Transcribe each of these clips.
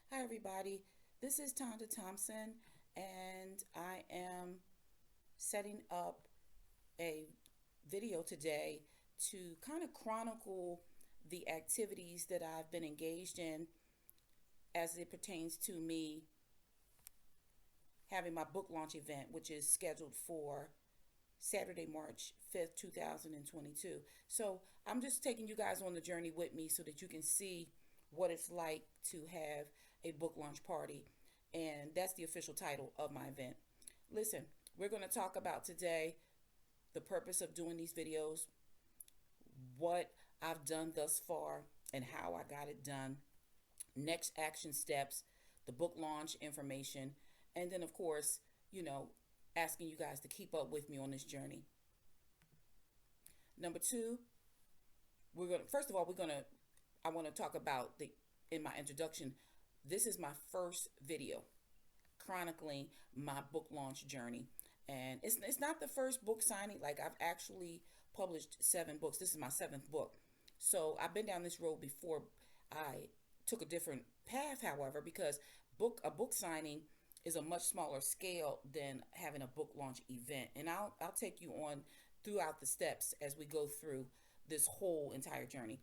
Hi, everybody. This is Tonda Thompson, and I am setting up a video today to kind of chronicle the activities that I've been engaged in as it pertains to me having my book launch event, which is scheduled for Saturday, March 5th, 2022. So I'm just taking you guys on the journey with me so that you can see what it's like to have a book launch party. And that's the official title of my event. Listen, we're going to talk about today the purpose of doing these videos, what I've done thus far, and how I got it done, next action steps, the book launch information, and then, of course, you know, asking you guys to keep up with me on this journey. Number two, we're going to, first of all, I want to talk about in my introduction, this is my first video chronicling my book launch journey. And it's not the first book signing. Like, I've actually published 7 books. This is my 7th book. So I've been down this road before. I took a different path, however, because a book signing is a much smaller scale than having a book launch event. And I'll take you on throughout the steps as we go through this whole entire journey.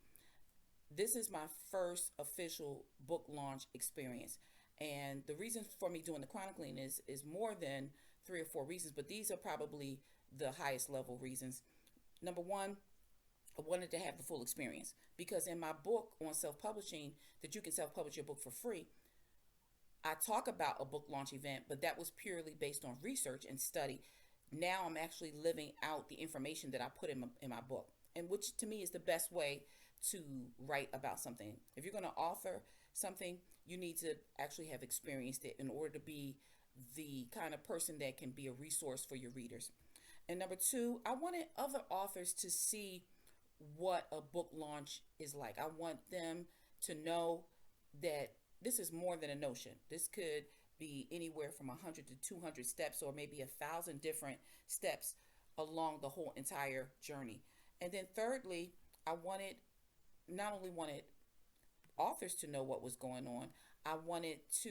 This is my first official book launch experience. And the reason for me doing the chronicling is more than 3 or 4 reasons, but these are probably the highest level reasons. Number one, I wanted to have the full experience because in my book on self-publishing, that you can self-publish your book for free, I talk about a book launch event, but that was purely based on research and study. Now I'm actually living out the information that I put in my book, and which to me is the best way to write about something. If you're going to author something, you need to actually have experienced it in order to be the kind of person that can be a resource for your readers. And number two, I wanted other authors to see what a book launch is like. I want them to know that this is more than a notion. This could be anywhere from 100 to 200 steps, or maybe 1,000 different steps along the whole entire journey. And then thirdly, I wanted not only wanted authors to know what was going on, I wanted to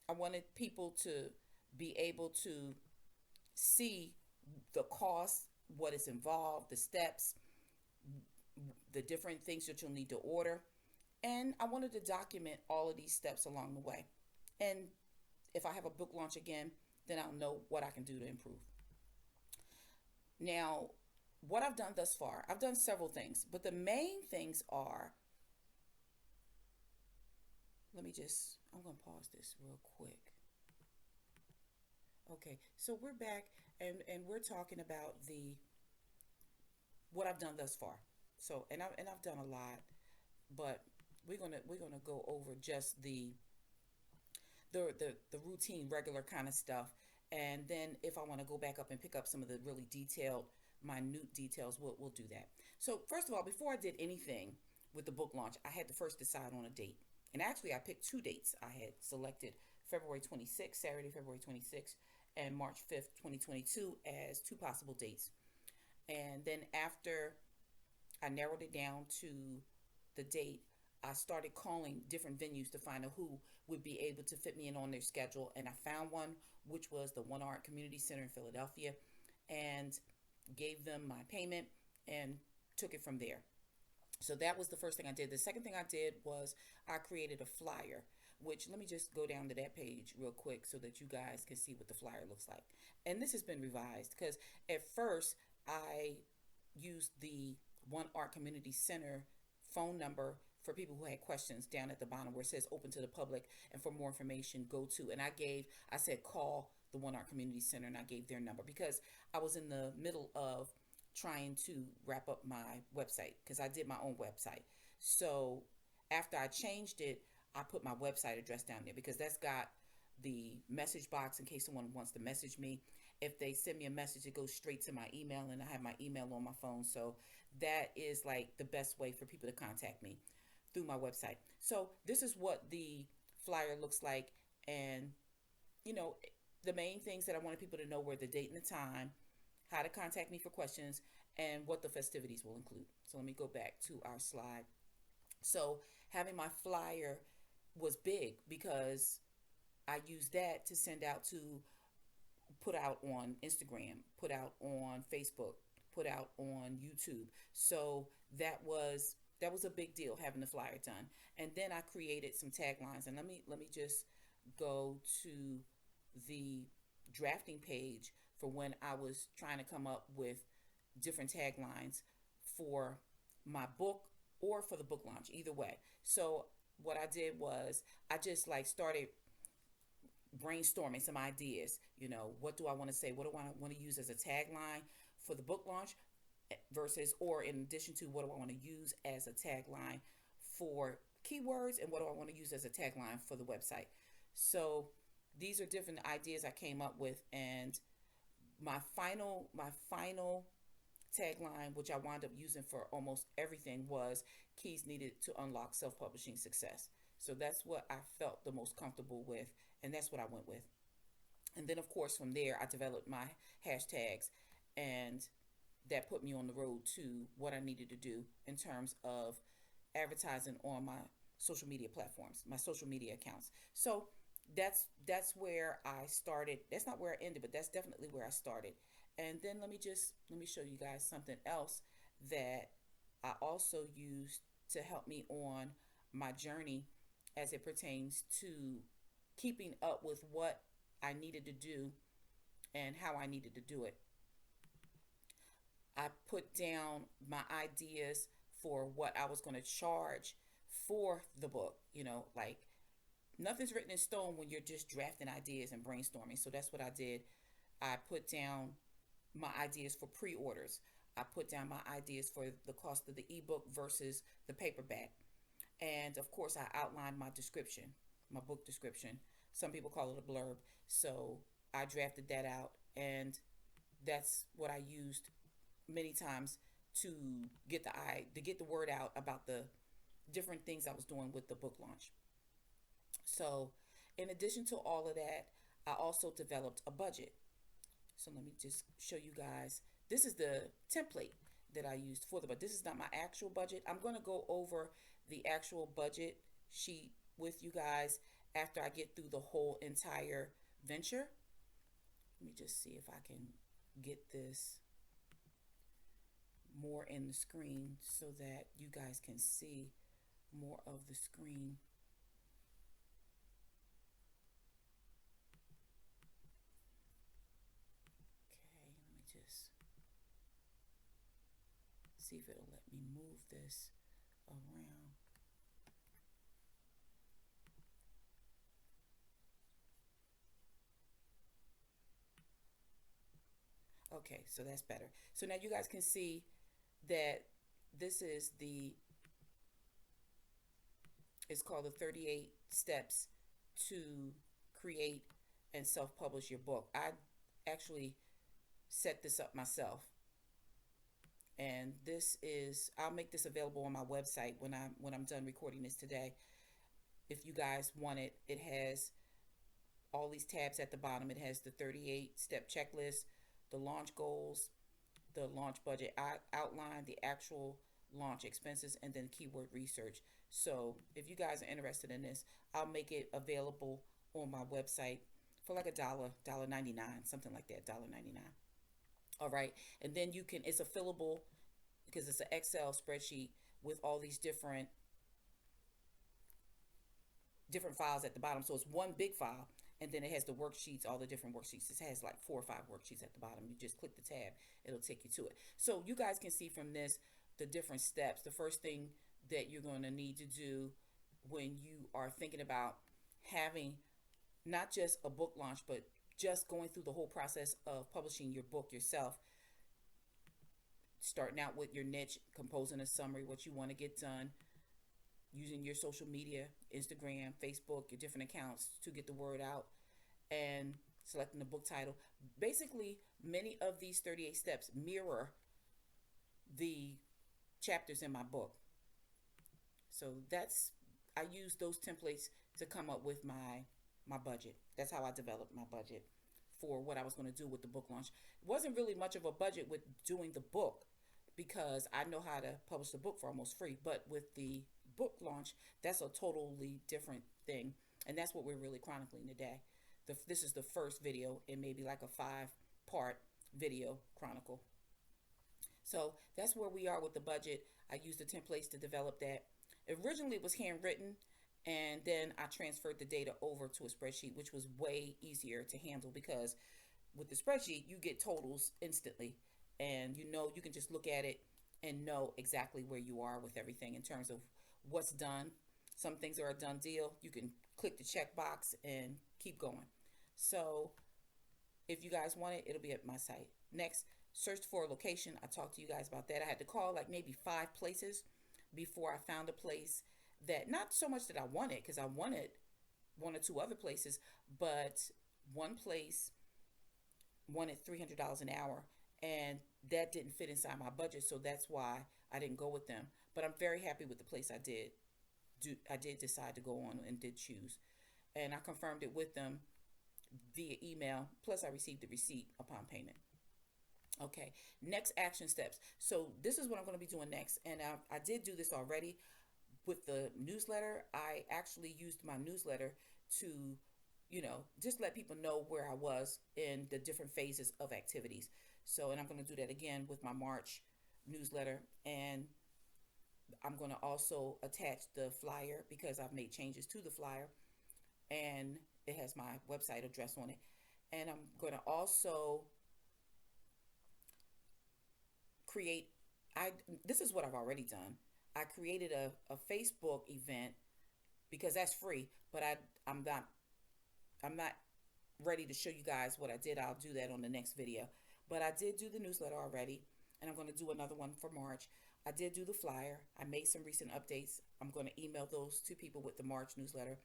I wanted people to be able to see the cost, what is involved, the steps, the different things that you'll need to order. And I wanted to document all of these steps along the way. And if I have a book launch again, then I'll know what I can do to improve. Now, what I've done thus far, I've done several things, but the main things are, I'm going to pause this real quick. Okay, so we're back and we're talking about what I've done thus far. So, and I've done a lot, but we're gonna go over just the routine, regular kind of stuff, and then if I want to go back up and pick up some of the really detailed, minute details, we'll do that. So first of all, before I did anything with the book launch, I had to first decide on a date, and actually I picked 2 dates. I had selected February 26th, Saturday, February 26th, and March 5th, 2022 as 2 possible dates. And then after I narrowed it down to the date, I started calling different venues to find out who would be able to fit me in on their schedule. And I found one, which was the One Art Community Center in Philadelphia, and gave them my payment and took it from there. So that was the first thing I did. The second thing I did was I created a flyer, which let me just go down to that page real quick so that you guys can see what the flyer looks like. And this has been revised because at first I used the One Art Community Center phone number for people who had questions down at the bottom where it says open to the public, and for more information go to, and I said call the One Art Community Center, and I gave their number because I was in the middle of trying to wrap up my website because I did my own website. So after I changed it, I put my website address down there because that's got the message box in case someone wants to message me. If they send me a message, it goes straight to my email, and I have my email on my phone. So that is like the best way for people to contact me, through my website. So this is what the flyer looks like. And, you know, the main things that I wanted people to know were the date and the time, how to contact me for questions, and what the festivities will include. So let me go back to our slide. So having my flyer was big because I used that to send out to put out on Instagram, put out on Facebook, put out on YouTube. So that was a big deal having the flyer done. And then I created some taglines. And let me just go to the drafting page for when I was trying to come up with different taglines for my book or for the book launch, either way. So what I did was I just like started brainstorming some ideas. What do I want to say? What do I want to use as a tagline for the book launch versus, or in addition to, what do I want to use as a tagline for keywords, and what do I want to use as a tagline for the website? So these are different ideas I came up with, and my final tagline, which I wound up using for almost everything, was keys needed to unlock self-publishing success. So that's what I felt the most comfortable with, and that's what I went with. And then, of course, from there, I developed my hashtags, and that put me on the road to what I needed to do in terms of advertising on my social media platforms, my social media accounts. So that's where I started. That's not where I ended, but that's definitely where I started. And then let me show you guys something else that I also used to help me on my journey as it pertains to keeping up with what I needed to do and how I needed to do it. I put down my ideas for what I was going to charge for the book. Like, nothing's written in stone when you're just drafting ideas and brainstorming. So that's what I did. I put down my ideas for pre-orders. I put down my ideas for the cost of the ebook versus the paperback. And of course, I outlined my description, my book description. Some people call it a blurb. So I drafted that out, and that's what I used many times to get the word out about the different things I was doing with the book launch. So, in addition to all of that, I also developed a budget. So let me just show you guys. This is the template that I used for the budget. This is not my actual budget. I'm going to go over the actual budget sheet with you guys after I get through the whole entire venture. Let me just see if I can get this more in the screen so that you guys can see more of the screen. Okay, let me just see if it'll let me move this around. Okay, so that's better. So now you guys can see that this is it's called the 38 steps to create and self-publish your book. I actually set this up myself, and I'll make this available on my website when I'm done recording this today. If you guys want it, it has all these tabs at the bottom. It has the 38 step checklist, the launch goals, the launch budget outline, the actual launch expenses, and then keyword research. So if you guys are interested in this, I'll make it available on my website for like $1.99, something like that, $1.99. All right. And then it's a fillable, because it's an Excel spreadsheet with all these different files at the bottom. So it's one big file, and then it has the worksheets, all the different worksheets. It has like 4 or 5 worksheets at the bottom. You just click the tab, it'll take you to it. So you guys can see from this the different steps. The first thing that you're going to need to do when you are thinking about having not just a book launch, but just going through the whole process of publishing your book yourself, starting out with your niche, composing a summary, what you want to get done, using your social media, Instagram, Facebook, your different accounts to get the word out, and selecting the book title. Basically, many of these 38 steps mirror the chapters in my book. So I use those templates to come up with my budget. That's how I developed my budget for what I was going to do with the book launch. It wasn't really much of a budget with doing the book, because I know how to publish the book for almost free. But with the book launch, that's a totally different thing. And that's what we're really chronicling today. This is the first video in maybe like a 5-part video chronicle. So that's where we are with the budget. I used the templates to develop that. Originally, it was handwritten, and then I transferred the data over to a spreadsheet, which was way easier to handle because with the spreadsheet, you get totals instantly, and you can just look at it and know exactly where you are with everything in terms of what's done. Some things are a done deal. You can click the check box and keep going. So if you guys want it, it'll be at my site. Next, search for a location. I talked to you guys about that. I had to call like maybe 5 places before I found a place that, not so much that I wanted, because I wanted 1 or 2 other places, but one place wanted $300 an hour, and that didn't fit inside my budget, so that's why I didn't go with them. But I'm very happy with the place I did decide to go on and did choose, and I confirmed it with them via email, plus I received the receipt upon payment. Okay, next action steps. So this is what I'm going to be doing next, and I did do this already with the newsletter. I actually used my newsletter to just let people know where I was in the different phases of activities. So, and I'm going to do that again with my March newsletter, and I'm going to also attach the flyer because I've made changes to the flyer, and it has my website address on it. And I'm going to also create, this is what I've already done. I created a Facebook event because that's free, but I'm not ready to show you guys what I did. I'll do that on the next video. But I did do the newsletter already, and I'm going to do another one for March. I did do the flyer. I made some recent updates. I'm going to email those to people with the March newsletter.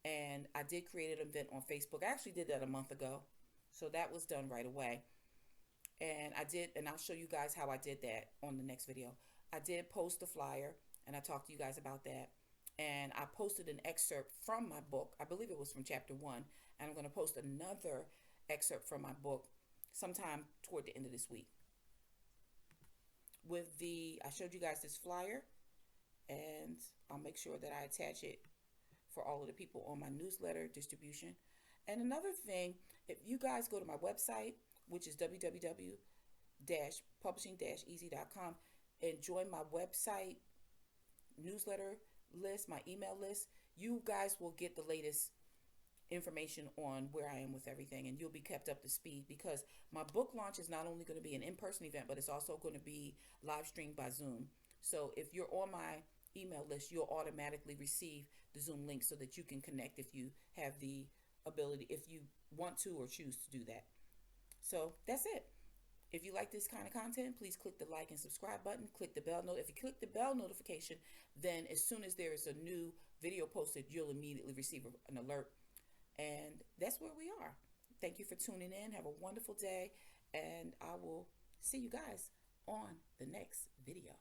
And I did create an event on Facebook. I actually did that a month ago, so that was done right away. And I'll show you guys how I did that on the next video. I did post the flyer, and I talked to you guys about that. And I posted an excerpt from my book. I believe it was from chapter 1. And I'm going to post another excerpt from my book sometime toward the end of this week. I showed you guys this flyer, and I'll make sure that I attach it for all of the people on my newsletter distribution. And another thing, if you guys go to my website, which is www.publishing-easy.com, and join my website newsletter list, my email list, you guys will get the latest information on where I am with everything, and you'll be kept up to speed because my book launch is not only going to be an in-person event, but it's also going to be live streamed by Zoom. So if you're on my email list, you'll automatically receive the Zoom link so that you can connect if you have the ability, if you want to or choose to do that. So that's it. If you like this kind of content, please click the like and subscribe button. Click the bell note. If you click the bell notification, then as soon as there is a new video posted, you'll immediately receive an alert. And that's where we are. Thank you for tuning in. Have a wonderful day, and I will see you guys on the next video.